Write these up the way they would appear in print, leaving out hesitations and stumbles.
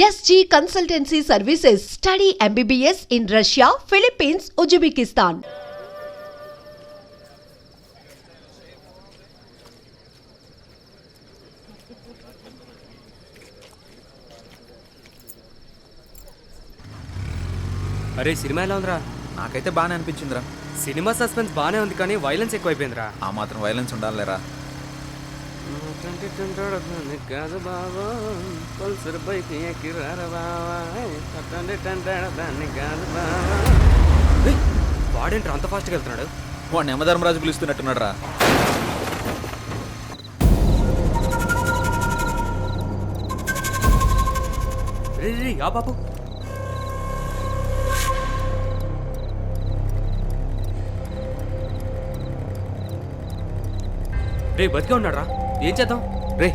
SG Consultancy Services. Study MBBS in Russia, Philippines, Uzbekistan. అరే cinema ఎలా ఉందిరా? నాకైతే బాగానే అనిపించిందిరా. సినిమా సస్పెన్స్ బాగానే ఉంది కానీ వైలెన్స్ ఎక్కువైపోయిందిరా. ఆ మాత్రం వైలెన్స్ ఉండాలిరా. కాదు బాబా పల్సర్ బైక్ ఎక్కిరారా బాబా. వాడేంట్రా అంత ఫాస్ట్గా వెళ్తున్నాడు? వాడిని యమధర్మరాజు పిలుస్తున్నట్టున్నాడు రా. రే ఆ బాబు రే బతికే ఉన్నాడు రా. ఏం చేద్దాం? రే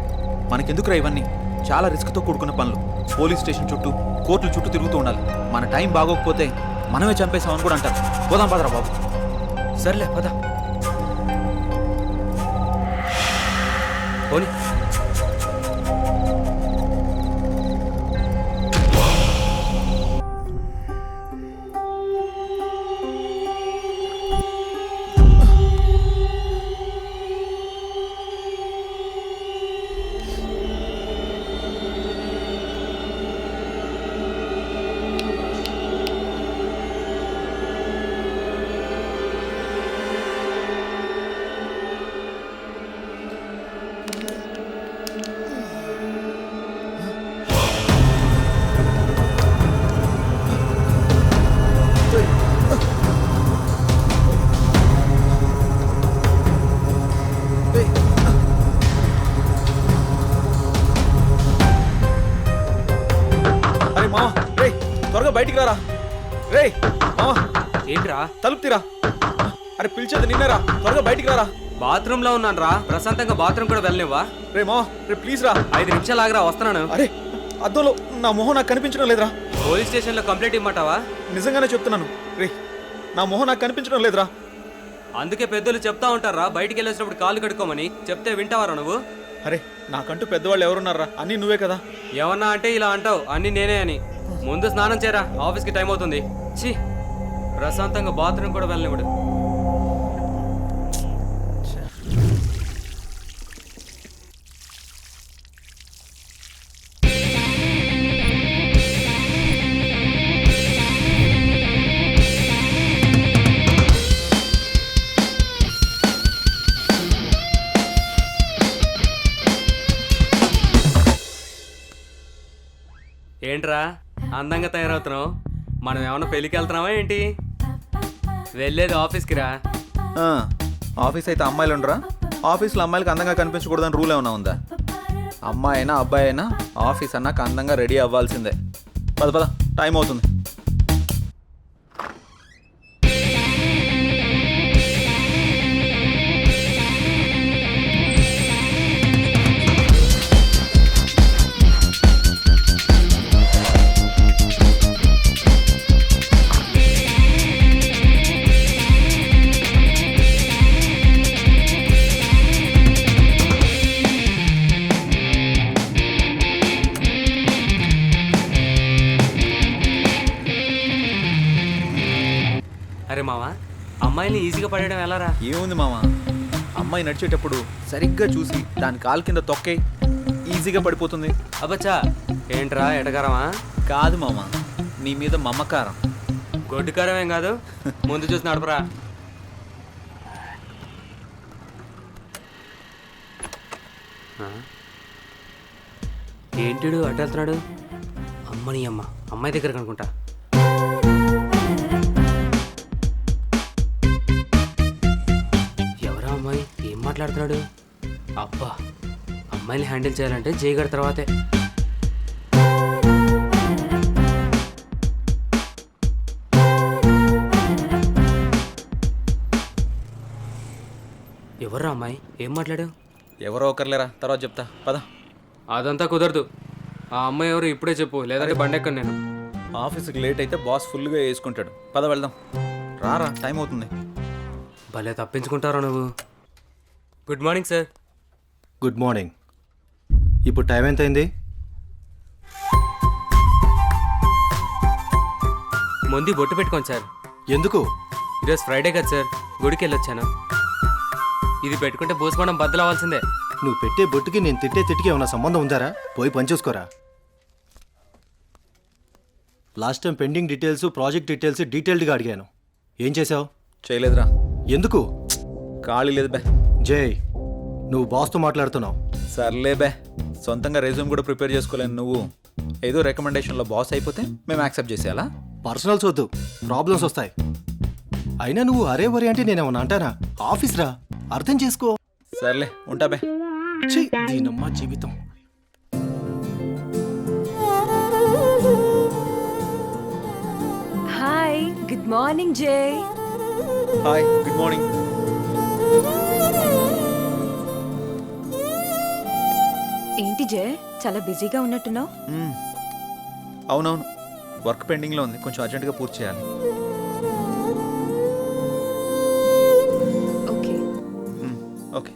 మనకెందుకురా ఇవన్నీ? చాలా రిస్క్తో కూడుకున్న పనులు. పోలీస్ స్టేషన్ చుట్టూ, కోర్టుల చుట్టూ తిరుగుతూ ఉండాలి. మన టైం బాగోకపోతే మనమే చంపేసామని కూడా అంటారు. పోదాం పదరా బాబు. సర్లే పద. పోనీ త్వరగా బయటికి రారా. రే మావా ఏంట్రా? తలుపు తీరా. అరే పిలిచేది నిన్నేరా. త్వరగా బయటికి రారా. బాత్రూమ్ లో ఉన్నాను రా. ప్రశాంతంగా బాత్రూమ్ కూడా వెళ్ళనివ్వా? రే మావా రే ప్లీజ్ రా. 5 నిమిషాలు ఆగరా, వస్తున్నాను. అరే అద్దంలో నా మొహం నాకు కనిపించడం లేదురా. పోలీస్ స్టేషన్ లో కంప్లైంట్ ఇమ్మంటావా? నిజంగానే చెప్తున్నాను రే, నా మొహం నాకు కనిపించడం లేదురా. అందుకే పెద్దలు చెప్తా ఉంటారా బయటికి వెళ్ళేసినప్పుడు కాళ్ళు కడుక్కోమని. చెప్తే వింటావారా నువ్వు? అరే నాకంటూ పెద్దవాళ్ళు ఎవరున్నారా? అన్నీ నువ్వే కదా. ఏమన్నా అంటే ఇలా అంటావు, అన్ని నేనే అని. ముందు స్నానం చేయరా, ఆఫీస్కి టైం అవుతుంది. ఛీ, ప్రశాంతంగా బాత్రూమ్ కూడా వెళ్ళనివ్వడు. ఏంట్రా అందంగా తయారవుతున్నావు? మనం ఏమన్నా పెళ్ళికి వెళ్తున్నావా ఏంటి? వెళ్ళేది ఆఫీస్కి రా. ఆఫీస్ అయితే అమ్మాయిలు ఉండరా? ఆఫీస్లో అమ్మాయిలకి అందంగా కనిపించకూడదని రూల్ ఏమైనా ఉందా? అమ్మాయి అయినా అబ్బాయి అయినా ఆఫీస్ అన్నాక అందంగా రెడీ అవ్వాల్సిందే. పద పద, టైం అవుతుంది. అరే మావా, అమ్మాయిని ఈజీగా పడేయడం ఎలారా? ఏముంది మామ, అమ్మాయి నడిచేటప్పుడు సరిగ్గా చూసి దాని కాలు కింద తొక్కే, ఈజీగా పడిపోతుంది. అబ్బచ్చా, ఏంట్రా ఎటకారమా? కాదు మామ, నీ మీద మమకారం. గొడ్డుకారం ఏం కాదు, ముందు చూసి నడపరా. ఏంటిడు అటు వెళ్తున్నాడు? అమ్మని అమ్మ, అమ్మాయి దగ్గర కనుకుంటా. ఎవరా అమ్మాయి? ఏం మాట్లాడుతున్నాడు? అబ్బా, అమ్మాయిని హ్యాండిల్ చేయాలంటే జయగడ తర్వాతే. ఎవర్రా అమ్మాయి? ఏం మాట్లాడావు? ఎవరో ఒకరులేరా, తర్వాత చెప్తా పద. అదంతా కుదరదు. ఆ అమ్మాయి ఎవరు ఇప్పుడే చెప్పు, లేదంటే బండెక్కను నేను. ఆఫీస్కి లేట్ అయితే బాస్ ఫుల్గా వేసుకుంటాడు. పద వెళ్దాం. రారా, టైం అవుతుంది. భలే తప్పించుకుంటారా నువ్వు. Good morning sir. Good morning. ఇప్పుడు టైం ఎంత అయింది? ముందు బొట్టు పెట్టుకోండి సార్. ఎందుకు? ఈరోజు ఫ్రైడే కదా సార్, గుడికి వెళ్ళొచ్చాను. ఇది పెట్టుకుంటే భూస్మానం బద్దలవ్వాల్సిందే. నువ్వు పెట్టే బొట్టుకి నేను తిట్టే తిట్టికి ఏమైనా సంబంధం ఉందారా? పోయి పనిచూసుకోరా. Last time pending details, project details డీటెయిల్డ్గా అడిగాను. ఏం చేసావు? చేయలేదురా. ఎందుకు? ఖాళీ లేదు బే. జై, నువ్వు బాస్తో మాట్లాడుతున్నావు. సర్లే బే, సొంతంగా రెజ్యూమ్ కూడా ప్రిపేర్ చేసుకోలేను. నువ్వు ఏదో రికమెండేషన్లో బాస్ అయిపోతే మేము యాక్సెప్ట్ చేసేయాలా? పర్సనల్స్ వద్దు, ప్రాబ్లమ్స్ వస్తాయి. అయినా నువ్వు అరే వరే అంటే నేనేమన్నా అంటానా? ఆఫీస్ రా, అర్థం చేసుకో. సర్లే, ఉంటా బే. ఛీ, దీనమ్మా జీవితం. హాయ్, గుడ్ మార్నింగ్ జై. Hi, good morning. ఏంటి జై, చాలా బిజీగా ఉన్నట్టున్నావు? అవునవును, వర్క్ పెండింగ్లో ఉంది, కొంచెం అర్జెంటుగా పూర్తి చేయాలి. ఓకే. ఓకే.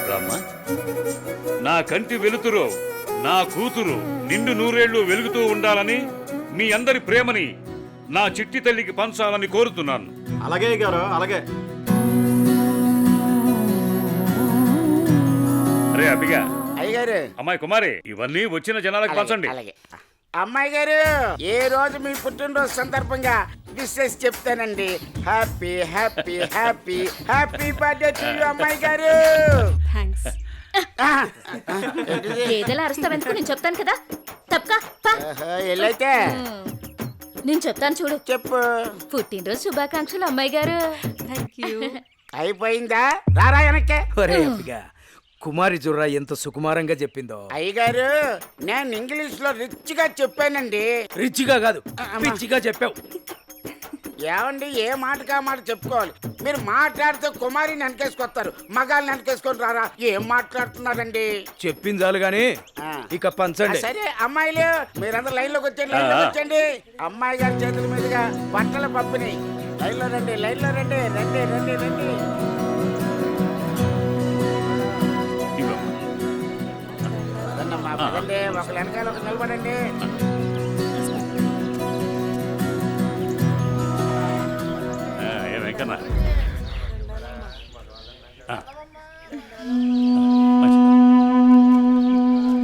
రామ్మా, నా కంటి వెలుతురు, నా కూతురు నిండు నూరేళ్లు వెలుగుతూ ఉండాలని, మీ అందరి ప్రేమని నా చిట్టి తల్లికి పంచాలని కోరుతున్నాను. అలాగే గారు, అలాగే. అరే అబ్బిగా, అయ్యగారు, అమ్మాయి కుమారి, ఇవన్నీ వచ్చిన జనాలకు పంచండి. అలాగే. అమ్మాయి గారు, ఏ రోజు మీ పుట్టినరోజు సందర్భంగా విషెస్ చెప్తానండి. Happy happy happy happy birthday to you అమ్మాయి గారు. థ్యాంక్స్. ఏదైనా అరుస్తావెందుకు? నేను చెప్తాను కదా. తప్పకా పా. ఎల్లైతే నేను చెప్తాను చూడు. చెప్పు. పుట్టినరోజు శుభాకాంక్షలు అమ్మాయి గారు. Thank you. అయిపోయిందా? రారా వెనక్కే. ఒరే అబ్బిగా, కుమారి జుర్రా ఎంత సుకుమారంగా చెప్పిందో. అయ్యగారు, నేను ఇంగ్లీష్ లో రిచ్ గా చెప్పానండి. రిచ్గా కాదు, పిచ్చిగా చెప్పావు. ఏమండి, ఏ మాటకా మాట చెప్పుకోవాలి. మీరు మాట్లాడితే కుమారిని వెనకేసుకొస్తారు, మగాల్ని వెనకేసుకొని రారా. ఏం మాట్లాడుతున్నారండి? చెప్పింది చాలు గాని ఇక పంచండి. సరే అమ్మాయిలు, మీరందరూ లైన్ లోకి వచ్చండి, లైన్ లోకి వచ్చండి. అమ్మాయి గారి చేతుల మీదుగా బట్టల పంపిణీ. లైన్ లో రండి, లైన్ లో రండి, రండి రండి రండి. పదండమ్మా, పదండి, ఒకళ్ళు వెనకాల ఒకరు నిలబడండి. వెంకన్న,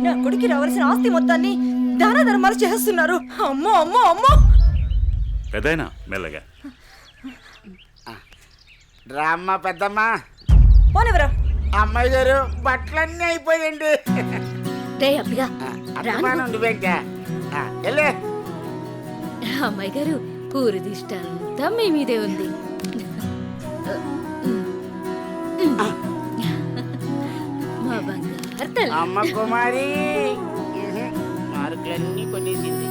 నా కొడుకు రావాల్సిన ఆస్తి మొత్తాన్ని దాన ధర్మాలు చేస్తున్నారు. అమ్మో అమ్మో అమ్మో. పెద్దయినా మెల్లగా రామ్మ పెద్దమ్మ. పోనివరా. అమ్మాయి గారు, బట్టలన్నీ అయిపోయండి. రే అబ్బిగా, అభిమానం నువ్వేంటా? వెళ్ళే. అమ్మాయి గారు, పూరి దిష్టంతా మీ మీదే ఉంది. మా బంగారు తల్లి. అమ్మ కుమారి మార్కులన్నీ కొనేసింది.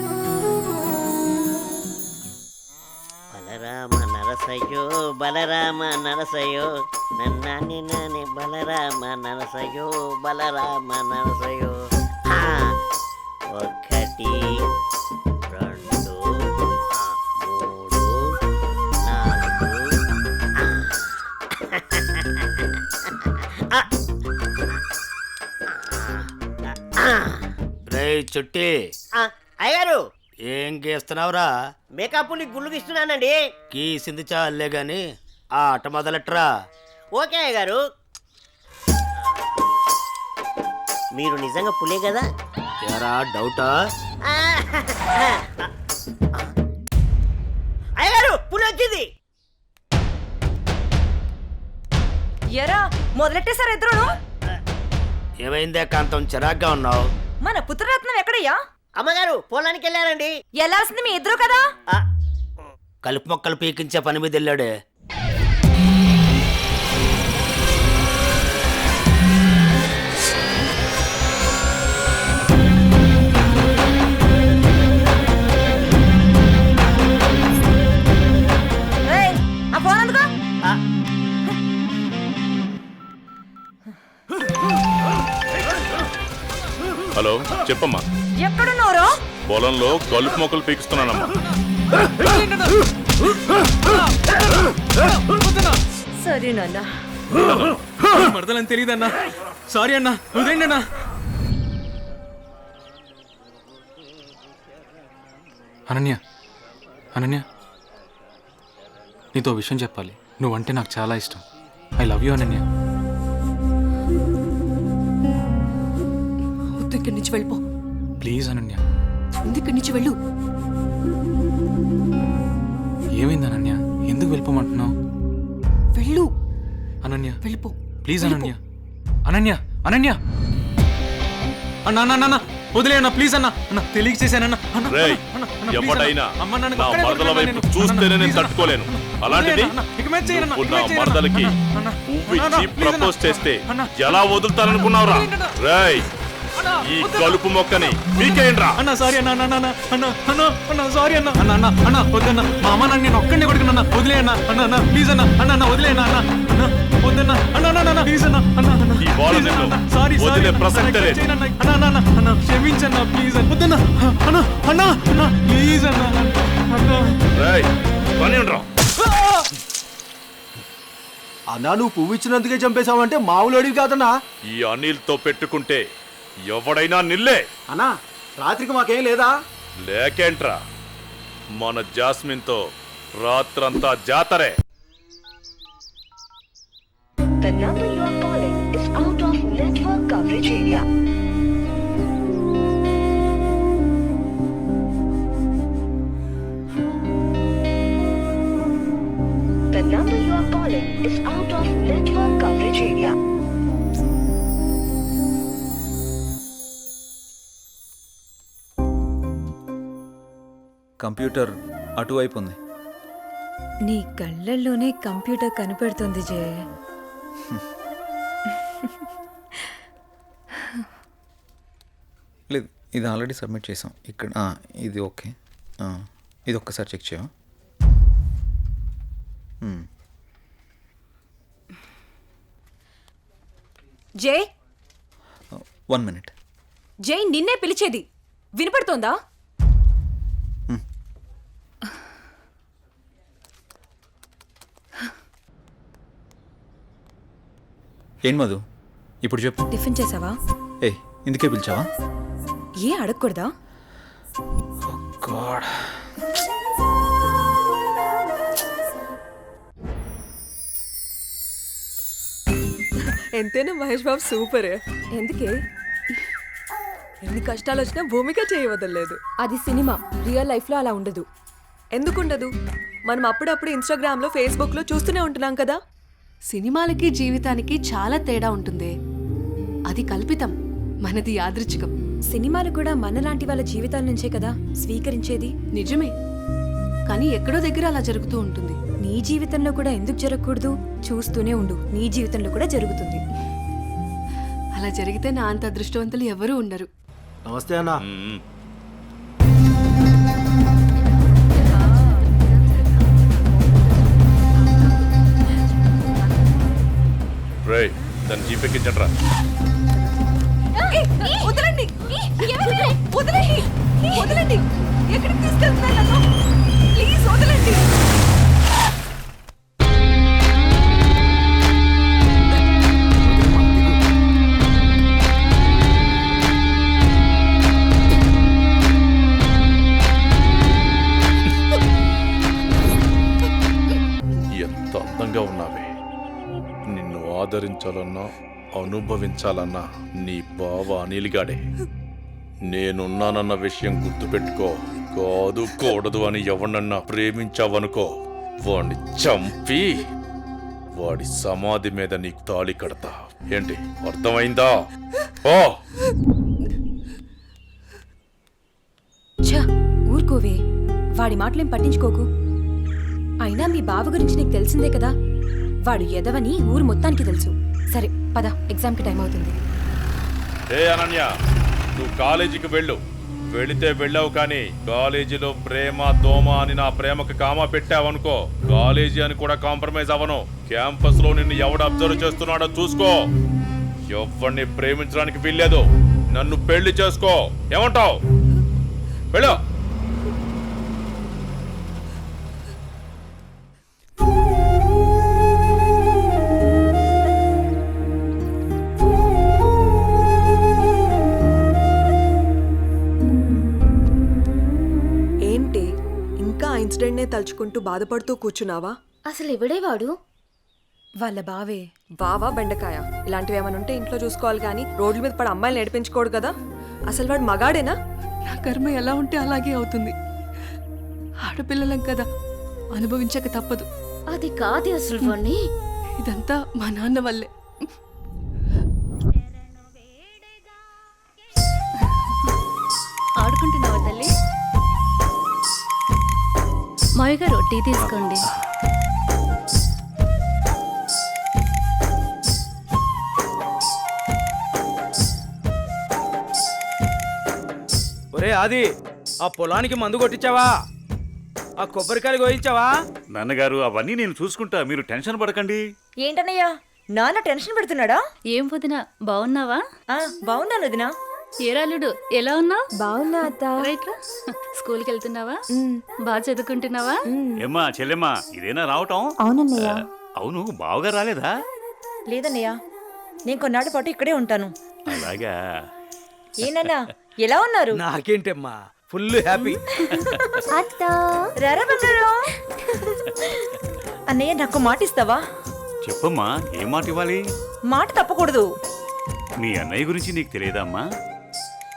బలరామ నరసయ్యో, బలరామ నరసయ్యో, నన్నాని నాని బలరామ నరసయ్యో, బలరామ నరసయ్యో. ఒకటి, రెండు, మూడు, నాలుగు. రే చుట్టి, అయ్యారు ఏం గీస్తున్నావురా? మేకప్ ని గుళ్ళు ఇస్తున్నానండి. గీసింది చాలే గాని ఆట మొదలెట్రా. ఓకే అయ్యగారు. మీరు నిజంగా పులే కదా? ఎరా డౌటా? అయ్యగారు, పులి వచ్చింది. ఎరా, మొదలెట్టేశారు ఇద్దరును. ఏమైందే కాంతం, చిరాగ్గా ఉన్నావు? మన పుత్రరత్నం ఎక్కడయ్యా? అమ్మగారు పొలానికి వెళ్ళారండి. వెళ్ళాల్సింది మీ ఇద్దరు కదా. కలుపు మొక్కలు పీకించే పని మీద వెళ్ళాడే. హలో చెప్పమ్మా. ఎక్కడున్నావురా? పొలంలో కలుపు మొక్కలు పీకిస్తున్నానమ్మా. సరే నాన్న. మరదలని తెలియదన్నా. సారీ అన్నా, వదిలేండి అన్నా. అనన్య, అనన్య, నీతో విషయం చెప్పాలి. నువ్వంటే నాకు చాలా ఇష్టం. I love you Ananya. వద్దు, ఇక్కడి నుంచి వెళ్ళిపో. ప్లీజ్ అనన్య. ముందు ఇక్కడి నుంచి వెళ్ళు. ఏమైంది అనన్య? ఎందుకు వెళ్ళిపోమంటున్నావు? వెళ్ళు అనన్య, వెళ్ళిపో. ప్లీజ్ అనన్య. అనన్య, అనన్య, అన్న అన్న అన్న వదిలే అన్న, ప్లీజ్ అన్న. అన్న తెలియక చేశానన్న. రేయ్, ఎవడైనా నా మరదల వైపు చూస్తేనే నేను తట్టుకోలేను. అలాంటిది నువ్వు నా మరదలకి పువ్విచ్చి ప్రపోజ్ చేస్తే ఎలా వదులుతాననుకున్నావురా? రేయ్, ఈ కలుపు మొక్కని మీకేంట్రా? అన్న సారీ అన్న, అన్న అన్న అన్న అన్న అన్న సారీ అన్న. అన్న అన్న అన్న వద్దన్న, మా అమ్మ నన్ను నేను ఒక్కడిని కొడుకున్నా. వదిలే అన్న, అన్న అన్న ప్లీజ్ అన్న. అన్న అన్న వదిలే అన్న, అన్న అన్న వద్దన్న. అన్న అన్న అన్న ప్లీజ్ అన్న. అన్న అన్న ఈ బాల నిన్ను వదిలే ప్రసక్తే లేదు. అన్న అన్న అన్న అన్న క్షమించన్న, ప్లీజ్ అన్న. వద్దన్న అన్న అన్న అన్న ప్లీజ్ అన్న. అన్న రేయ్, పనిరా. అన్నా నువ్వు పువ్వు ఇచ్చినందుకే చంపేశావంటే మామూలు అడివి కాదన్నా. ఈ అనిల్తో పెట్టుకుంటే ఎవడైనా నిల్లే. అన్నా రాత్రికి మాకేం లేదా? లేకేంట్రా, మన జాస్మిన్తో రాత్రంతా జాతరే. The number you are calling is out of network coverage area. The number you are calling is out of network coverage area. Computer అటువైపు ఉంది. నీ కళ్ళల్లోనే కంప్యూటర్ కనపడుతుంది జయ. లేదు, ఇది ఆల్రెడీ సబ్మిట్ చేసాం. ఇక్కడ ఇది ఓకే. ఇది ఒక్కసారి చెక్ చేయవా? జై, 1 minute. జై నిన్నే పిలిచేది వినపడుతోందా? ఏం మధు, ఇప్పుడు చెప్పు. టిఫిన్ చేసావా? ఇందుకే పిలిచావా? ఏ అడగకూడదా? గాడ్, ఎంతైనా మహేష్ బాబు సూపర్. ఎందుకే ఎన్ని కష్టాలు వచ్చినా భూమిక చేయవదలేదు. అది సినిమా, రియల్ లైఫ్ లో అలా ఉండదు. ఎందుకుండదు? మనం అప్పుడప్పుడు ఇన్స్టాగ్రామ్ లో, ఫేస్బుక్ లో చూస్తూనే ఉంటున్నాం కదా. సినిమాలకి జీవితానికి చాలా తేడా ఉంటుంది. అది కల్పితం, మనది యాదృచ్ఛికం. సినిమాలు కూడా మనలాంటి వాళ్ళ జీవితాల నుంచే కదా స్వీకరించేది. నిజమే, కానీ ఎక్కడో దగ్గర అలా జరుగుతూ ఉంటుంది. నీ జీవితంలో కూడా ఎందుకు జరగకూడదు? చూస్తూనే ఉండు, నీ జీవితంలో కూడా జరుగుతుంది. అలా జరిగితే నా అంత అదృష్టవంతులు ఎవరూ ఉండరు. నమస్తే అన్నా. రేయ్, దాన్ని జీపెక్కించట్రా. వదలండి, వదలండి, వదలండి. ఎక్కడికి తీసుకెళ్తున్నారు నన్ను? ప్లీజ్ వదలండి. ఎంత అందంగా ఉన్నావే. నిన్ను ఆదరించాలన్నా అనుభవించాలన్నా నీ బావ అనిల్గాడే. నేనున్నానన్న విషయం గుర్తుపెట్టుకో. కాదు కూడదు అని ఎవరినన్నా ప్రేమించావనుకో, వాడిని చంపి వాడి సమాధి మీద నీకు తాళి కడతా. ఏంటి, అర్థమైందా? ఓ ఊరుకోవే, వాడి మాటలేం పట్టించుకోకు. అయినా మీ బావ గురించి నీకు తెలిసిందే కదా. వాడు ఎదవని ఊరు మొత్తానికి తెలుసు. సరే పద, ఎగ్జామ్కి టైం అవుతుంది. ఏ అనన్య, నువ్వు కాలేజీకి వెళ్ళు. వెళితే వెళ్ళావు, కానీ కాలేజీలో ప్రేమ దోమ అని నా ప్రేమకు కామా పెట్టావనుకో, కాలేజీ అని కూడా కాంప్రమైజ్ అవ్వను. క్యాంపస్ లో నిన్ను ఎవడు అబ్జర్వ్ చేస్తున్నాడో చూసుకో. ఎవరిని ప్రేమించడానికి వీల్లేదు. నన్ను పెళ్లి చేసుకో. ఏమంటావు? వెళ్ళు. ఏంటి ఇంకా ఆ ఇన్సిడెంట్నే తలుచుకుంటూ బాధపడుతూ కూర్చున్నావా? అసలు ఎవడే వాడు? వాళ్ళ బావే. బావా బెండకాయ ఇలాంటివి ఏమైనా ఉంటే ఇంట్లో చూసుకోవాలి కానీ రోడ్ల మీద పడి అమ్మాయిలు నడిపించుకోడు కదా. అసలు వాడు మగాడేనా? నా కర్మ ఎలా ఉంటే అలాగే అవుతుంది. ఆడపిల్లలం కదా, అనుభవించక తప్పదు. అది కాదు అసలు వాణ్ణి. ఇదంతా మా నాన్న వల్లే. ఆడుకుంటున్నావా తల్లి? మావి గారు టీ తీసుకోండి. ఒరే ఆది, ఆ పొలానికి మందు కొట్టించావా? ఆ కొబ్బరికాయలు కోయించావా? నాన్నగారు అవన్నీ నేను చూసుకుంటా, మీరు టెన్షన్ పడకండి. ఏంటన్నయ్యా నాన్న టెన్షన్ పెడుతున్నాడా? ఏం వదినా, బాగున్నావా? బాగున్నాను వదినా. ఏరాలుడు ఎలా ఉన్నావు? బాగున్నా అత్త. రైట్ రా. స్కూల్కి వెళ్తున్నావా? బాగా చదువుకుంటున్నావా? ఏమ్మా చెల్లెమ్మా, ఇదేనా రావటం? అవునన్నయ్య. అవును, బావగా రాలేదా? లేదన్నయ్య, నేను కొన్నాళ్ళ పాటు ఇక్కడే ఉంటాను. అలాగా. ఏనన్నా ఎలా ఉన్నారు? నాకేంటమ్మా, ఫుల్ హ్యాపీ. రారా బంగారు. అన్నయ్య నాకు మాట ఇస్తావా? చెప్పమ్మా, ఏం మాట ఇవ్వాలి? మాట తప్పకూడదు. మీ అన్నయ్య గురించి నీకు తెలియదమ్మా?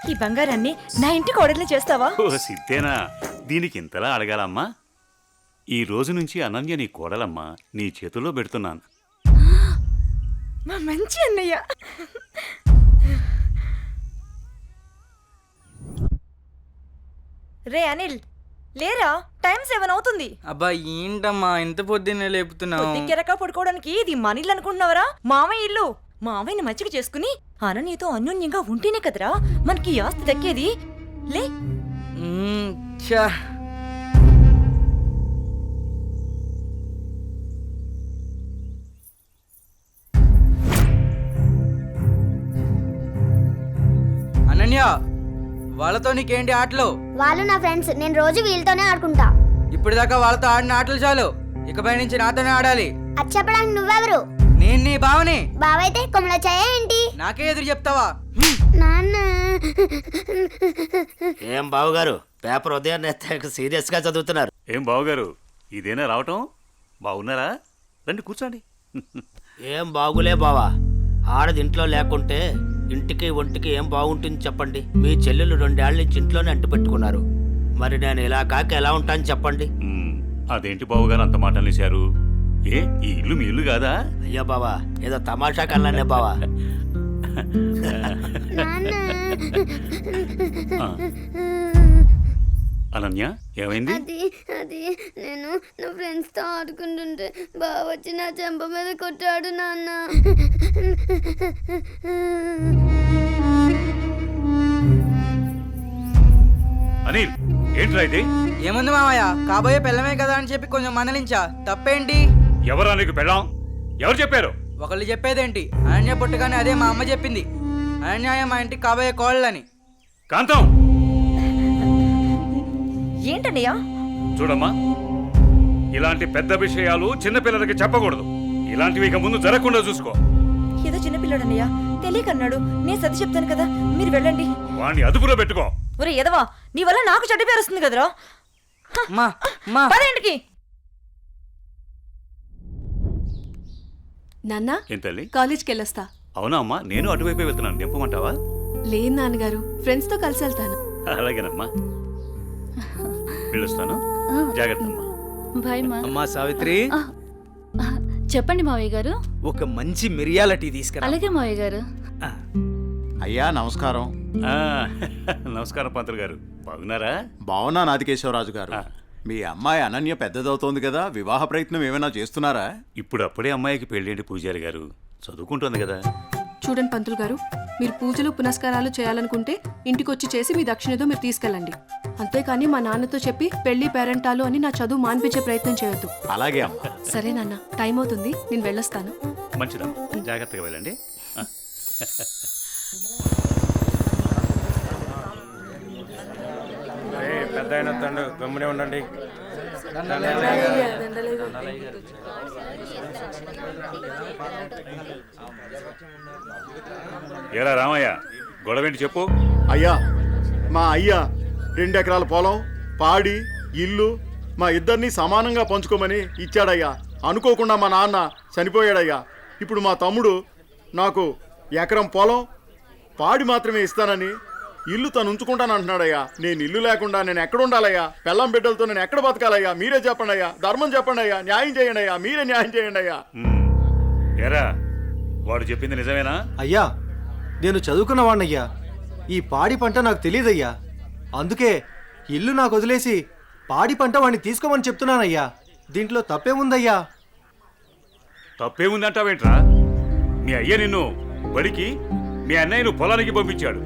ఈ బంగారాన్ని నా ఇంటికి కోడల్ని చేస్తావా? ఓ సిద్ధేనా, దీనికి ఇంతలా అడగాలమ్మా? ఈ రోజు నుంచి అనన్య నీ కోడలమ్మా, నీ చేతుల్లో పెడుతున్నాను. మా మంచి అన్నయ్య. రే అనిల్, లేరా, టైం 7 అవుతుంది. అబ్బా ఏంటమ్మా ఇంత పొద్దున్నే లేపుతున్నావు? పొద్దుకెరక పడుకోవడానికి ఇది మన ఇల్లు అనుకుంటున్నావరా? మామయ్య ఇల్లు. మామయ్యని మంచిగా చేసుకుని అనన్యతో అన్యోన్యంగా ఉంటేనే కదరా మనకి ఈ ఆస్తి దక్కేది. లే. అనన్య, వాళ్ళతో నీకేంటి ఆటలు? వాళ్ళు నా ఫ్రెండ్స్, నేను రోజు వీళ్ళతోనే ఆడుకుంటా. ఇప్పటిదాకా వాళ్ళతో ఆడిన ఆటలు చాలు, ఇకపై నుంచి నాతోనే ఆడాలి. అది చెప్పడానికి నువ్వెవరు? నేను నీ బావని. బావైతే కొమ్మల చాయ ఏంటి? నాకే ఎదురు చెప్తావా? నాన్న. ఏం బావగారు, పేపర్ ఉదయాన్నే సీరియస్ గా చదువుతున్నారు. ఏం బావగారు, ఇదేనా రావటం? బాగున్నారా? రండి కూర్చోండి. ఏం బాగులే బావా, ఆడది ఇంట్లో లేకుంటే ఇంటికి ఒంటికి ఏం బాగుంటుంది చెప్పండి. మీ చెల్లెలు 2 ఏళ్ల నుంచి ఇంట్లోనే అంటు పెట్టుకున్నారు. మరి నేను ఇలా కాక ఎలా ఉంటాను చెప్పండి. అదేంటి బావగారు అంత మాట అనేశారు? ఏ, ఈ ఇల్లు మీ ఇల్లు కాదా? అయ్యో బావా, ఏదో తమాషా కల్లానే బావా. అనన్య, ఏమైంది? అది నేను నా ఫ్రెండ్స్ తో ఆడుకుంటుంటే బావ వచ్చి నా చెంప మీద కొట్టాడు నాన్న. అనిల్, ఏంట్రా ఇది? ఏముంది మామయ్య, కాబోయే పెళ్ళమే కదా అని చెప్పి కొంచెం మనలించా, తప్పేంటి? ఎవరా నీకు పెళ్ళాం? ఎవరు చెప్పారు? ఒకళ్ళు చెప్పేదేంటి, అనన్య పుట్టగానే అదే మా అమ్మ చెప్పింది. అనన్య మా ఇంటికి కాబోయే కోళ్ళని. కాంతం, ఏంటన్నయ్యా? చూడమ్మా, ఇలాంటి పెద్ద విషయాలు చిన్నపిల్లలకి చెప్పకూడదు. ఇలాంటివి ఇక ముందు జరగకుండా చూసుకో. ఏదో చిన్నపిల్లడన్నయ్యా, తెలియకన్నాడు. నేను సర్ది చెప్తాను కదా, మీరు వెళ్ళండి. వాణ్ణి అదుపులో పెట్టుకో. ఒరే ఎదవా, నీ వల్ల నాకు చెడ్డ పేరు వస్తుంది కదరా. పదేంటికి నాన్న, ఏం తల్లి? కాలేజ్కి వెళ్ళొస్తా. అవునా అమ్మా, నేను అటువైపే వెళ్తున్నాను. నింపమంటావా? లేదు నాన్నగారు, ఫ్రెండ్స్ తో కలిసి వెళ్తాను. అలాగేనమ్మా, వెళ్ళొస్తాను. జాగ్రత్త అమ్మా. బాయ్ మా. అమ్మా సావిత్రి, చెప్పండి మావయ్య గారు. ఒక మంచి మిరియాల టీ తీసుకురా. అలాగే మావయ్య గారు. అయ్యా నమస్కారం. నమస్కారం పంతులు గారు, బాగున్నారా? బాగున్నా నాదికేశ్వరరాజు గారు. మీ అమ్మాయి అనన్య పెద్దదవుతోంది కదా, వివాహ ప్రయత్నం ఏమైనా చేస్తున్నారా? ఇప్పుడు అప్పుడే అమ్మాయికి పెళ్ళేంటి పూజారి గారు, చదువుకుంటుంది కదా. చూడండి పంతులు గారు, మీరు పూజలు పునస్కారాలు చేయాలనుకుంటే ఇంటికొచ్చి చేసి మీ దక్షిణతో మీరు తీసుకెళ్ళండి. అంతేకాని మా నాన్నతో చెప్పి పెళ్లి పేరెంటాలు అని నా చదువు మాన్పించే ప్రయత్నం చేయొద్దు. అలాగే అమ్మా. సరే నాన్న, టైం అవుతుంది, నేను వెళ్ళొస్తాను. మంచిదమ్మా, జాగ్రత్తగా వెళ్ళండి. పెద్ద ఆయన తండ్రి గమ్మునే ఉండండి. ఏరా రామయ్య, గొడవేంటి చెప్పు. అయ్యా, మా అయ్యా 2 ఎకరాల పొలం, పాడి, ఇల్లు మా ఇద్దరిని సమానంగా పంచుకోమని ఇచ్చాడయ్యా. అనుకోకుండా మా నాన్న చనిపోయాడయ్యా. ఇప్పుడు మా తమ్ముడు నాకు ఎకరం పొలం, పాడి మాత్రమే ఇస్తానని ఇల్లు తను ఉంచుకుంటానంటున్నాడయ్యా. నేను ఇల్లు లేకుండా నేను ఎక్కడ ఉండాలయ్యా? పెళ్ళం బిడ్డలతో నేను ఎక్కడ బతకాలయ్యా? మీరే చెప్పండి అయ్యా, ధర్మం చెప్పండి అయ్యా, న్యాయం చేయండి అయ్యా, మీరే న్యాయం చేయండి అయ్యా. ఏరా, వాడు చెప్పింది నిజమేనా? అయ్యా, నేను చదువుకున్న వాణ్ణయ్యా. ఈ పాడి పంట నాకు తెలియదయ్యా. అందుకే ఇల్లు నాకు వదిలేసి పాడి పంట వాడిని తీసుకోమని చెప్తున్నానయ్యా. దీంట్లో తప్పేముందయ్యా? తప్పేముందంటావేంట్రా? మీ అయ్య నిన్ను బడికి, మీ అన్నయ్యను పొలానికి పంపించాడు.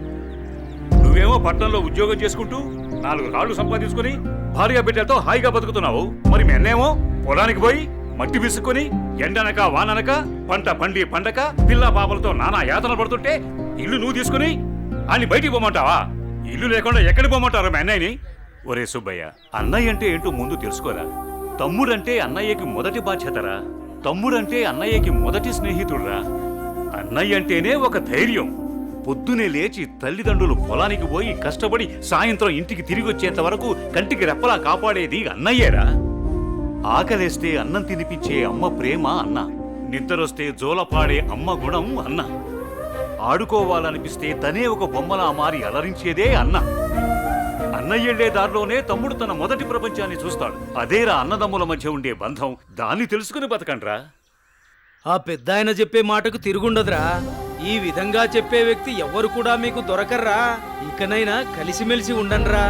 నువ్వేమో పట్టణంలో ఉద్యోగం చేసుకుంటూ 4 రాళ్లు సంపాదించుకుని భార్య బిడ్డలతో హాయిగా బతుకుతున్నావు. మరి మీ అన్నేమో పొలానికి పోయి మట్టి విసుక్కుని ఎండనక వాననక పంట పండి పండక పిల్ల పాపలతో నానా యాతన పడుతుంటే ఇల్లు నువ్వు తీసుకుని అని బయటికి పోమంటావా? ఇల్లు లేకుండా ఎక్కడికి పోమంటారు మీ అన్నయ్యని? ఒరే సుబ్బయ్య, అన్నయ్య అంటే ఏంటో ముందు తెలుసుకోరా. తమ్ముడంటే అన్నయ్యకి మొదటి బాధ్యతరా. తమ్ముడంటే అన్నయ్యకి మొదటి స్నేహితుడురా. అన్నయ్య అంటేనే ఒక ధైర్యం. పొద్దునే లేచి తల్లిదండ్రులు పొలానికి పోయి కష్టపడి సాయంత్రం ఇంటికి తిరిగి వచ్చేంత వరకు కంటికి రెప్పలా కాపాడేది అన్నయ్యేరా. ఆకలేస్తే అన్నం తినిపించే అమ్మ ప్రేమ అన్న. నిద్రొస్తే జోలపాడే అమ్మ గుణం అన్న. ఆడుకోవాలనిపిస్తే తనే ఒక బొమ్మలా మారి అలరించేదే అన్న. అన్నయ్యెళ్లే దారిలోనే తమ్ముడు తన మొదటి ప్రపంచాన్ని చూస్తాడు. అదేరా అన్నదమ్ముల మధ్య ఉండే బంధం. దాన్ని తెలుసుకుని బతకండ్రా. ఆ పెద్ద ఆయన చెప్పే మాటకు తిరుగుండదురా. ఈ విధంగా చెప్పే వ్యక్తి ఎవ్వరు కూడా మీకు దొరకర్రా. ఇకనైనా కలిసిమెలిసి ఉండండ్రా.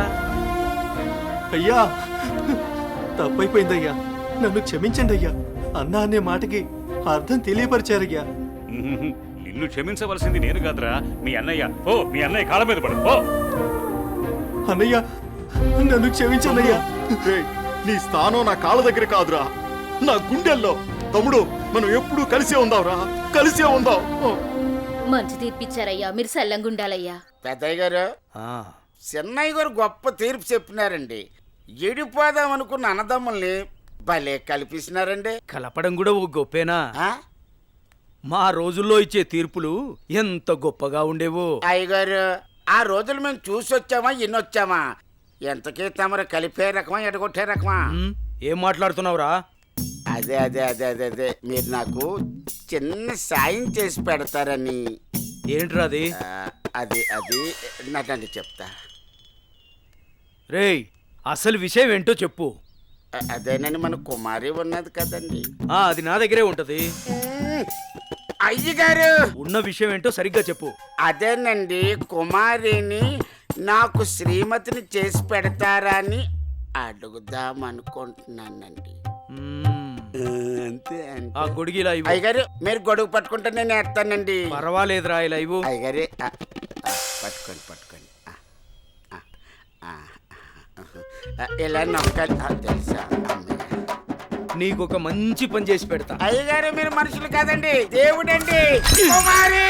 అయ్యా, తప్పైపోయిందయ్యా. నన్ను క్షమించండి అయ్యా. అన్నా అనే మాటకి అర్థం తెలియపరిచారయ్యా. నిన్ను క్షమించవలసింది నేను కాదురా, మీ అన్నయ్య. ఓ, మీ అన్నయ్య కాళ్ళ మీద పడు. ఓ అన్నయ్య, నన్ను క్షమించన్నయ్యా. నీ స్థానం నా కాళ్ళ దగ్గర కాదురా, నా గుండెల్లో. తమ్ముడు, మనం ఎప్పుడూ కలిసే ఉందాంరా, కలిసే ఉందాం. మంచి తీర్పిచ్చారయ్యా, మీరు సల్లంగుండాలయ్యా. పెద్దయ్య గారు, చిన్నయ్య గారు గొప్ప తీర్పు చెప్పినారండి. ఎడిపోదాం అనుకున్న అన్నదమ్ముల్ని భలే కల్పిస్తున్నారండి. కలపడం కూడా ఓ గొప్పేనా? మా రోజుల్లో ఇచ్చే తీర్పులు ఎంత గొప్పగా ఉండేవో. అయ్యగారు, ఆ రోజులు మేము చూసొచ్చామా ఎన్నొచ్చామా? ఎంతకీ తమరు కలిపే రకమా ఎడగొట్టే రకమా? ఏం మాట్లాడుతున్నావురా? అదే అదే అదే అదే అదే మీరు నాకు చిన్న సాయం చేసి పెడతారని. ఏంట్రా అది? అది అది నాకండి చెప్తా. రేయ్, అసలు విషయం ఏంటో చెప్పు. అదేనని మన కుమారి ఉన్నది కదండి. అది నా దగ్గరే ఉంటది. అయ్యగారు, ఉన్న విషయం ఏంటో సరిగ్గా చెప్పు. అదేనండి, కుమారిని నాకు శ్రీమతిని చేసి పెడతారా అని అడుగుదాం అనుకుంటున్నానండి. అంతే అంతే. ఆ గొడుగు ఇలా ఇవ్వు. అయ్యగారు, మీరు గొడుగు పట్టుకుంటే నేను వేస్తానండి. పర్వాలేదురా, ఇలా ఇవ్వు. అయ్యగారే, పట్టుకోండి పట్టుకోండి. ఇలా నమ్మకాలి తెలుసా? నీకొక మంచి పని చేసి పెడతా. అయ్యగారు, మీరు మనుషులు కాదండి, దేవుడండి. కుమారి,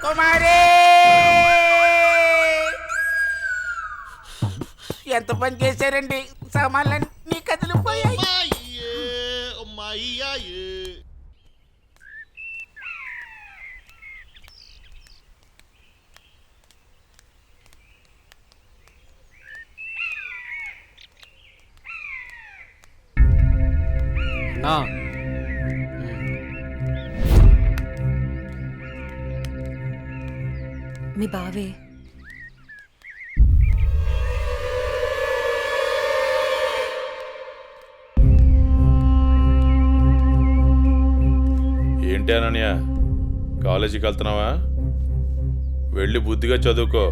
కుమారి, ఎంత పని చేశారండి? సామాన్లన్నీ కదిలిపోయాయి. మీ బావే. ఏంటి అనన్య, కాలేజీకి వెళ్తున్నావా? వెళ్ళి బుద్ధిగా చదువుకో.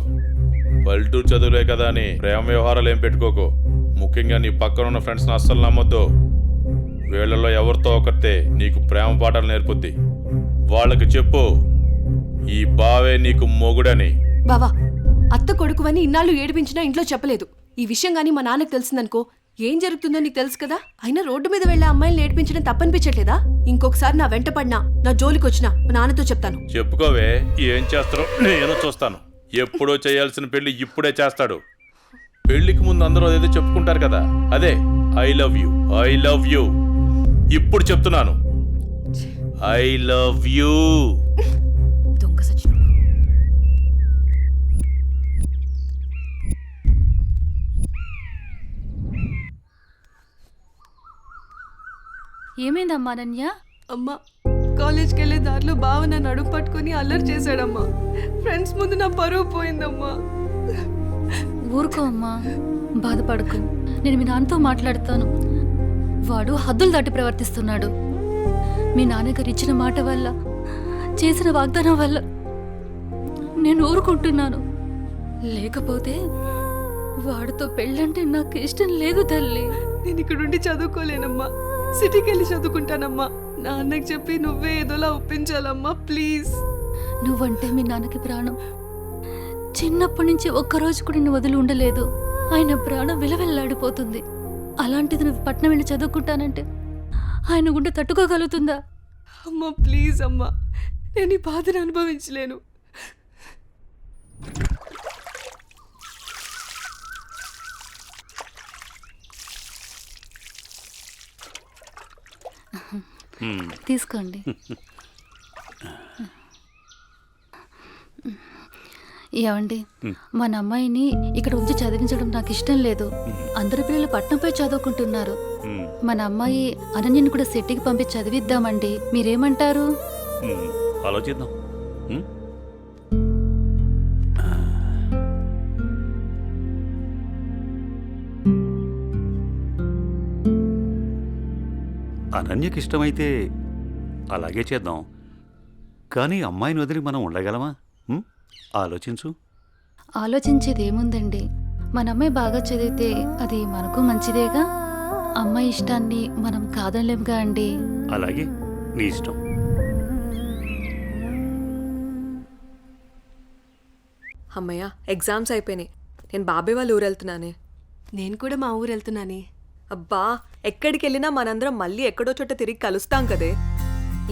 పల్లెటూరు చదువులే కదా అని ప్రేమ వ్యవహారాలు ఏం పెట్టుకోకు. ముఖ్యంగా నీ పక్కన ఉన్న ఫ్రెండ్స్ని అస్సలు నమ్మొద్దు. వీళ్ళల్లో ఎవరితో ఒకరితే నీకు ప్రేమ పాఠాలు నేర్పుద్ది. వాళ్ళకి చెప్పు, ఈ బావే నీకు మొగుడని. బావా, అత్త కొడుకువని ఇన్నాళ్ళు ఏడిపించినా ఇంట్లో చెప్పలేదు. ఈ విషయం గానీ మా నాన్నకు తెలిసిందనుకో ఏం జరుగుతుందో నీకు తెలుసు కదా. అయినా రోడ్డు మీద వెళ్లే అమ్మాయిలు ఏడిపించడం తప్పనిపించట్లేదా? ఇంకొకసారి నా వెంట పడినా, నా జోలికి వచ్చినా మా నాన్నతో చెప్తాను. చెప్పుకోవే, ఏం చేస్తారో నేను చూస్తాను. ఎప్పుడో చేయాల్సిన పెళ్లి ఇప్పుడే చేస్తాడు. పెళ్లికి ముందు అందరూ అదేదో చెప్పుకుంటారు కదా, అదే I love you, I love you. ఇప్పుడు చెప్తున్నాను, ఐ లవ్ యూ. దొంగ సచిన ఏమైందమ్మా అనన్య? అమ్మా, కాలేజ్కి వెళ్ళే దారిలో బావ నా నడుము పట్టుకొని అల్లరి చేశాడమ్మా. ఫ్రెండ్స్ ముందు నా పరువు పోయిందమ్మా. ఊరుకో అమ్మా, బాధపడకు. నేను మీ నాన్నతో మాట్లాడతాను. వాడు హద్దులు దాటి ప్రవర్తిస్తున్నాడు. మీ నాన్నగారు ఇచ్చిన మాట వల్ల, చేసిన వాగ్దానం వల్ల నేను ఊరుకుంటున్నాను. లేకపోతే వాడితో పెళ్ళంటే నాకు ఇష్టం లేదు తల్లి. నేను ఇక్కడుండి చదువుకోలేనమ్మా, సిటీకి వెళ్ళి చదువుకుంటానమ్మా. నాన్నకి చెప్పి నువ్వే ఏదోలా ఒప్పించాలమ్మా, ప్లీజ్. నువ్వంటే మీ నాన్నకి ప్రాణం. చిన్నప్పటి నుంచి ఒక్కరోజు కూడా నిన్ను వదిలి ఉండలేదు. ఆయన ప్రాణం విలవెల్లాడిపోతుంది. అలాంటిది నువ్వు పట్నం వెళ్ళి చదువుకుంటానంటే ఆయన గుండె తట్టుకోగలుగుతుందా? అమ్మా ప్లీజ్ అమ్మా, నేను ఈ బాధను అనుభవించలేను. తీసుకోండి. ఏమండి, మన అమ్మాయిని ఇక్కడ ఉంచి చదివించడం నాకు ఇష్టం లేదు. అందరి పిల్లలు పట్నంపై చదువుకుంటున్నారు. మన అమ్మాయి అనన్యని కూడా సిటీకి పంపించి చదివిద్దామండి. మీరేమంటారు? ఆలోచిద్దాం. అనన్యకి ఇష్టమైతే అలాగే చేద్దాం. కానీ అమ్మాయిని వదిలి మనం ఉండగలమా? ఆలోచించు. ఆలోచించేది ఏముందండి, మన అమ్మాయి బాగా చదివితే అది మనకు మంచిదేగా. అమ్మాయి ఇష్టాన్ని మనం కాదనలేముగా అండి. అలాగే, నీ ఇష్టం. అమ్మయ్య, ఎగ్జామ్స్ అయిపోయినాయి. నేను బాబాయ్ వాళ్ళ ఊరు వెళ్తున్నానే. నేను కూడా మా ఊరు వెళ్తున్నానే. అబ్బా, ఎక్కడికి వెళ్ళినా మనందరం మళ్ళీ ఎక్కడో చోట తిరిగి కలుస్తాం కదే.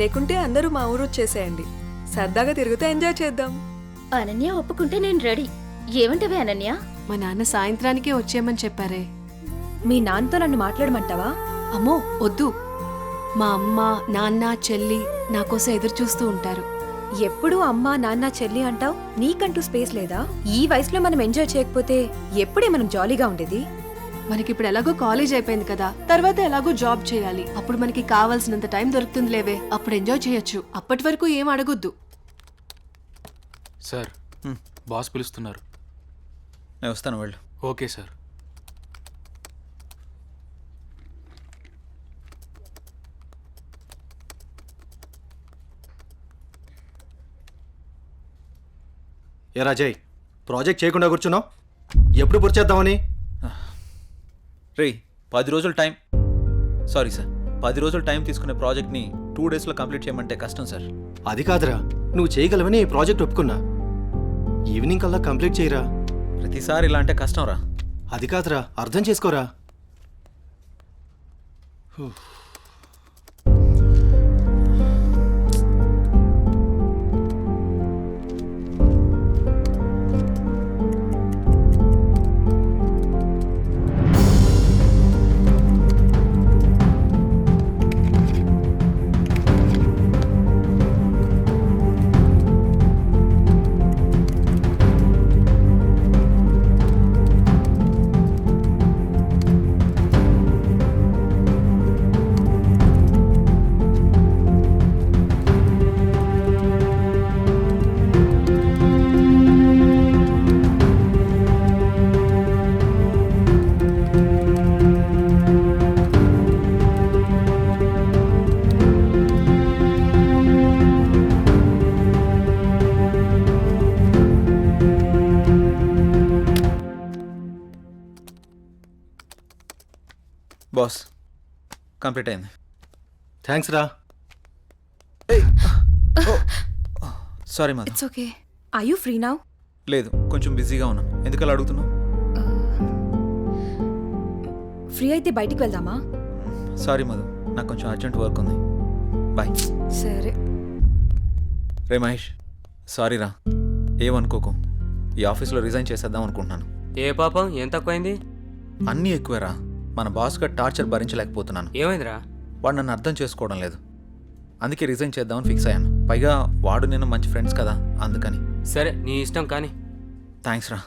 లేకుంటే అందరూ మా ఊరు వచ్చేసేయండి. సరదాగా తిరుగుతూ ఎంజాయ్ చేద్దాం. అనన్య ఒప్పుకుంటే నేను రెడీ. ఏమంటావే అనన్య? మా నాన్న సాయంత్రానికే వచ్చేయమని చెప్పారే. మీ నాన్నతో నన్ను మాట్లాడమంటావా? అమ్మో వద్దు. మా అమ్మ, నాన్న, చెల్లి నా కోసం ఎదురు చూస్తూ ఉంటారు. ఎప్పుడూ అమ్మ, నాన్న, చెల్లి అంటావు. నీకంటూ స్పేస్ లేదా? ఈ వయసులో మనం ఎంజాయ్ చేయకపోతే ఎప్పుడే మనం జాలీగా ఉండేది? మనకిప్పుడు ఎలాగో కాలేజ్ అయిపోయింది కదా, తర్వాత ఎలాగో జాబ్ చేయాలి. అప్పుడు మనకి కావాల్సినంత టైం దొరుకుతుంది లేవే, అప్పుడు ఎంజాయ్ చేయొచ్చు. అప్పటి వరకు ఏం అడగొద్దు. సార్, బాస్ పిలుస్తున్నారు. నేను వస్తాను, వెళ్ళు. Okay sir. ఏ రాజయ్, ప్రాజెక్ట్ చేయకుండా కూర్చున్నావు? ఎప్పుడు పూర్తి చేద్దామని? రే, 10 రోజులు టైం. సారీ సార్, 10 రోజులు టైం తీసుకునే ప్రాజెక్ట్ని 2 డేస్లో కంప్లీట్ చేయమంటే కష్టం సార్. అది కాదురా, నువ్వు చేయగలవని ఈ ప్రాజెక్ట్ ఒప్పుకున్నా. ఈవినింగ్ కల్లా కంప్లీట్ చేయరా. ప్రతిసారి ఇలా అంటే కష్టం రా. అది కాదురా, అర్థం చేసుకోరా. బాస్, కంప్లీట్ అయింది. థ్యాంక్స్ రా. సారీ మా. It's okay. Are you free now? లేదు, కొంచెం బిజీగా ఉన్నాను. ఎందుకలా అడుగుతున్నావు? ఫ్రీ అయితే బయటికి వెళ్దామా? సారీ మధు, నాకు కొంచెం అర్జెంట్ వర్క్ ఉంది. బాయ్. సరే. రే మహేష్, సారీ రా, ఏమనుకోకు. ఈ ఆఫీస్లో రిజైన్ చేసేద్దాం అనుకుంటున్నాను. ఏ పాపం ఏం తక్కువైంది? అన్నీ ఎక్కువేరా. మన బాస్ గారి టార్చర్ భరించలేకపోతున్నాను. ఏమైందిరా? వాడు నన్ను అర్థం చేసుకోవడం లేదు. అందుకే రిజైన్ చేద్దామని ఫిక్స్ అయ్యాను. పైగా వాడు నేను మంచి ఫ్రెండ్స్ కదా, అందుకని. సరే నీ ఇష్టం కానీ. థ్యాంక్స్ రా.